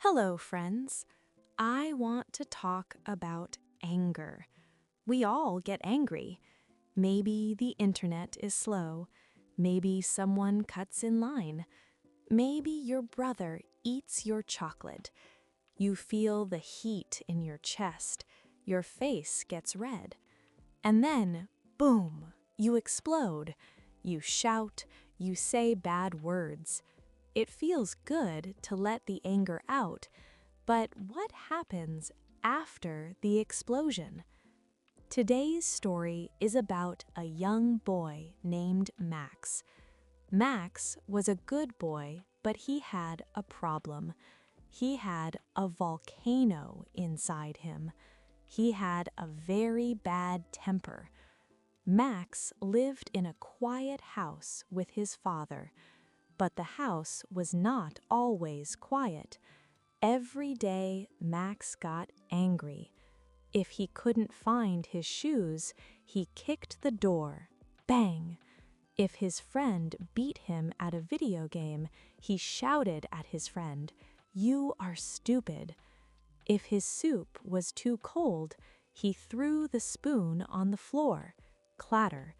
Hello, friends. I want to talk about anger. We all get angry. Maybe the internet is slow. Maybe someone cuts in line. Maybe your brother eats your chocolate. You feel the heat in your chest. Your face gets red. And then, boom, you explode. You shout. You say bad words. It feels good to let the anger out, but what happens after the explosion? Today's story is about a young boy named Max. Max was a good boy, but he had a problem. He had a volcano inside him. He had a very bad temper. Max lived in a quiet house with his father. But the house was not always quiet. Every day, Max got angry. If he couldn't find his shoes, he kicked the door. Bang! If his friend beat him at a video game, he shouted at his friend, "You are stupid." If his soup was too cold, he threw the spoon on the floor. Clatter.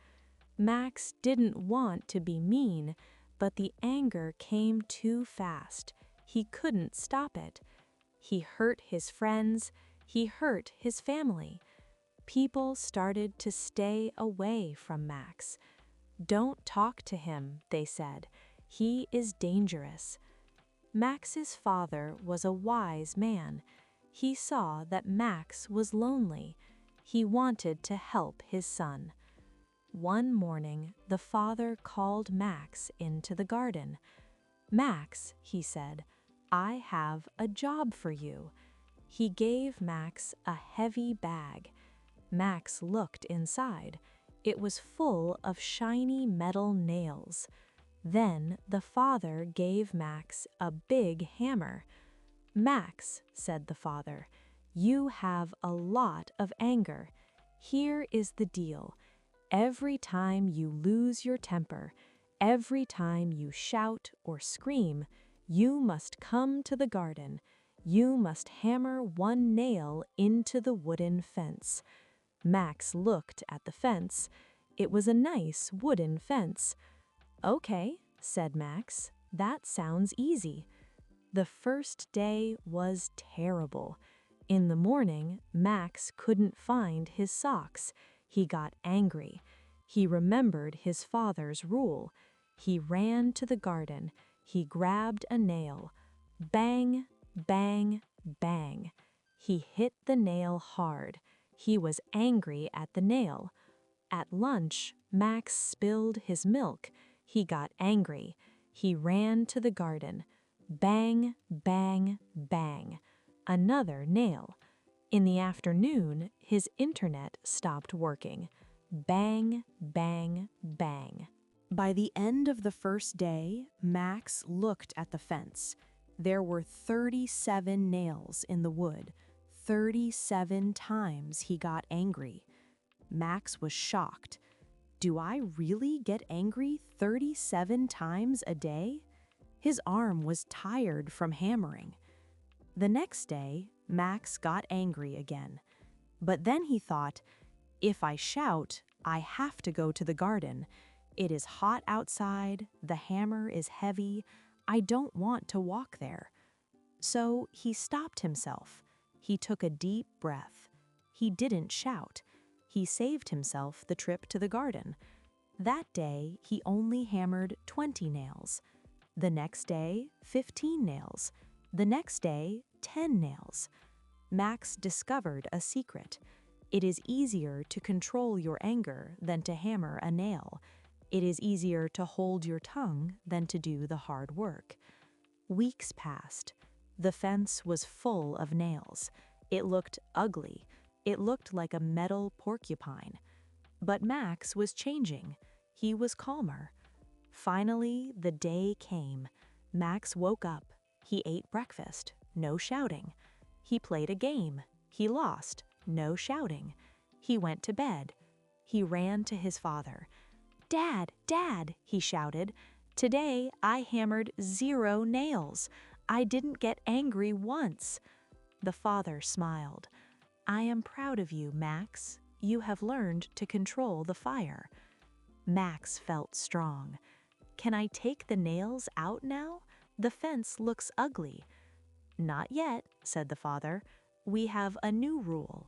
Max didn't want to be mean, but the anger came too fast. He couldn't stop it. He hurt his friends. He hurt his family. People started to stay away from Max. "Don't talk to him," they said. "He is dangerous." Max's father was a wise man. He saw that Max was lonely. He wanted to help his son. One morning, the father called Max into the garden. "Max," he said, "I have a job for you." He gave Max a heavy bag. Max looked inside. It was full of shiny metal nails. Then the father gave Max a big hammer. "Max," said the father, "you have a lot of anger. Here is the deal. Every time you lose your temper, every time you shout or scream, you must come to the garden. You must hammer one nail into the wooden fence." Max looked at the fence. It was a nice wooden fence. "Okay," said Max, "that sounds easy." The first day was terrible. In the morning, Max couldn't find his socks. He got angry. He remembered his father's rule. He ran to the garden. He grabbed a nail. Bang, bang, bang. He hit the nail hard. He was angry at the nail. At lunch, Max spilled his milk. He got angry. He ran to the garden. Bang, bang, bang. Another nail. In the afternoon, his internet stopped working. Bang, bang, bang. By the end of the first day, Max looked at the fence. There were 37 nails in the wood. 37 times he got angry. Max was shocked. "Do I really get angry 37 times a day?" His arm was tired from hammering. The next day, Max got angry again. But then he thought, "If I shout, I have to go to the garden. It is hot outside, the hammer is heavy, I don't want to walk there." So he stopped himself. He took a deep breath. He didn't shout. He saved himself the trip to the garden. That day, he only hammered 20 nails. The next day, 15 nails. The next day, 10 nails. Max discovered a secret. It is easier to control your anger than to hammer a nail. It is easier to hold your tongue than to do the hard work. Weeks passed. The fence was full of nails. It looked ugly. It looked like a metal porcupine. But Max was changing. He was calmer. Finally, the day came. Max woke up. He ate breakfast. No shouting. He played a game. He lost. No shouting. He went to bed. He ran to his father. "Dad, Dad," he shouted, "today I hammered 0 nails. I didn't get angry once." The father smiled. "I am proud of you, Max. You have learned to control the fire." Max felt strong. "Can I take the nails out now? The fence looks ugly." "Not yet," said the father. "We have a new rule."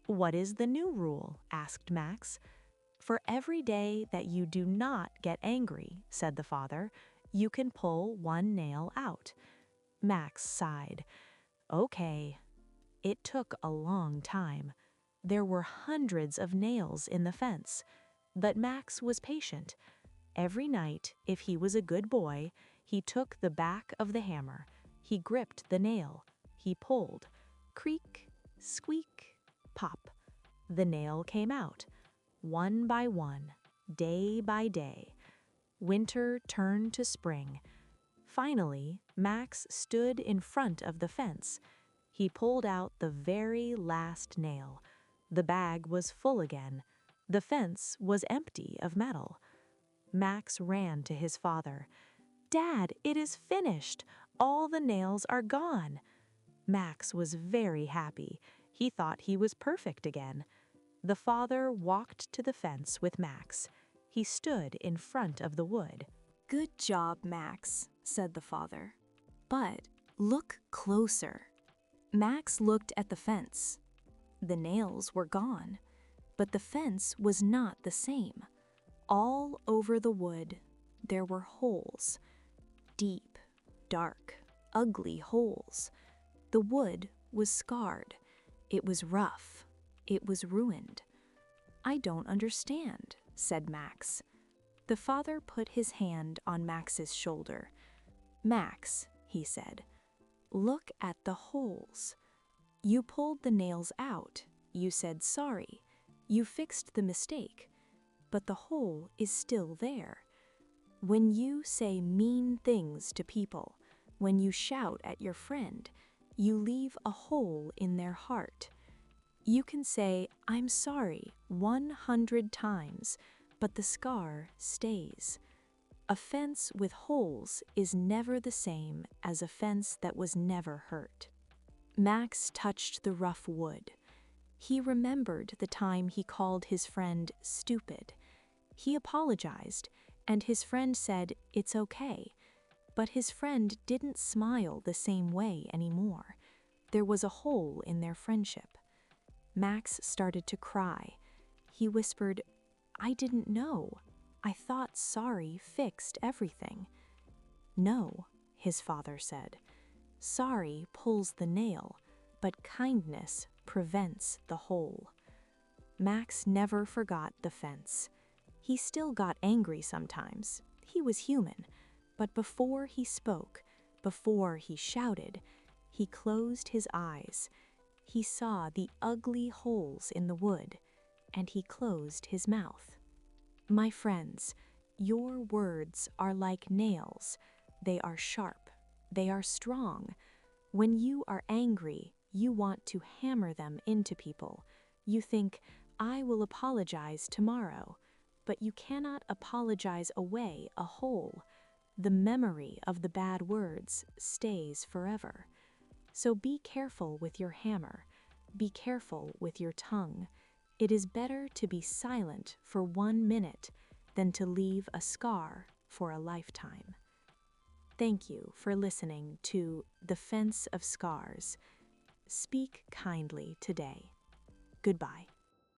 "What is the new rule?" asked Max. "For every day that you do not get angry," said the father, "you can pull one nail out." Max sighed. "Okay." It took a long time. There were hundreds of nails in the fence. But Max was patient. Every night, if he was a good boy, he took the back of the hammer. He gripped the nail. He pulled. Creak, squeak, pop. The nail came out. One by one, day by day. Winter turned to spring. Finally, Max stood in front of the fence. He pulled out the very last nail. The bag was full again. The fence was empty of metal. Max ran to his father. "Dad, it is finished. All the nails are gone." Max was very happy. He thought he was perfect again. The father walked to the fence with Max. He stood in front of the wood. "Good job, Max," said the father. "But look closer." Max looked at the fence. The nails were gone, but the fence was not the same. All over the wood, there were holes. Deep, dark, ugly holes. The wood was scarred. It was rough. It was ruined. "I don't understand," said Max. The father put his hand on Max's shoulder. "Max," he said, "look at the holes. You pulled the nails out. You said sorry. You fixed the mistake. But the hole is still there. When you say mean things to people, when you shout at your friend, you leave a hole in their heart. You can say, 'I'm sorry' 100 times, but the scar stays. A fence with holes is never the same as a fence that was never hurt." Max touched the rough wood. He remembered the time he called his friend stupid. He apologized, and his friend said, "It's okay." But his friend didn't smile the same way anymore. There was a hole in their friendship. Max started to cry. He whispered, "I didn't know. I thought sorry fixed everything." "No," his father said. "Sorry pulls the nail, but kindness prevents the hole." Max never forgot the fence. He still got angry sometimes. He was human. But before he spoke, before he shouted, he closed his eyes. He saw the ugly holes in the wood, and he closed his mouth. My friends, your words are like nails. They are sharp. They are strong. When you are angry, you want to hammer them into people. You think, "I will apologize tomorrow." But you cannot apologize away a hole. The memory of the bad words stays forever. So be careful with your hammer. Be careful with your tongue. It is better to be silent for 1 minute than to leave a scar for a lifetime. Thank you for listening to The Fence of Scars. Speak kindly today. Goodbye.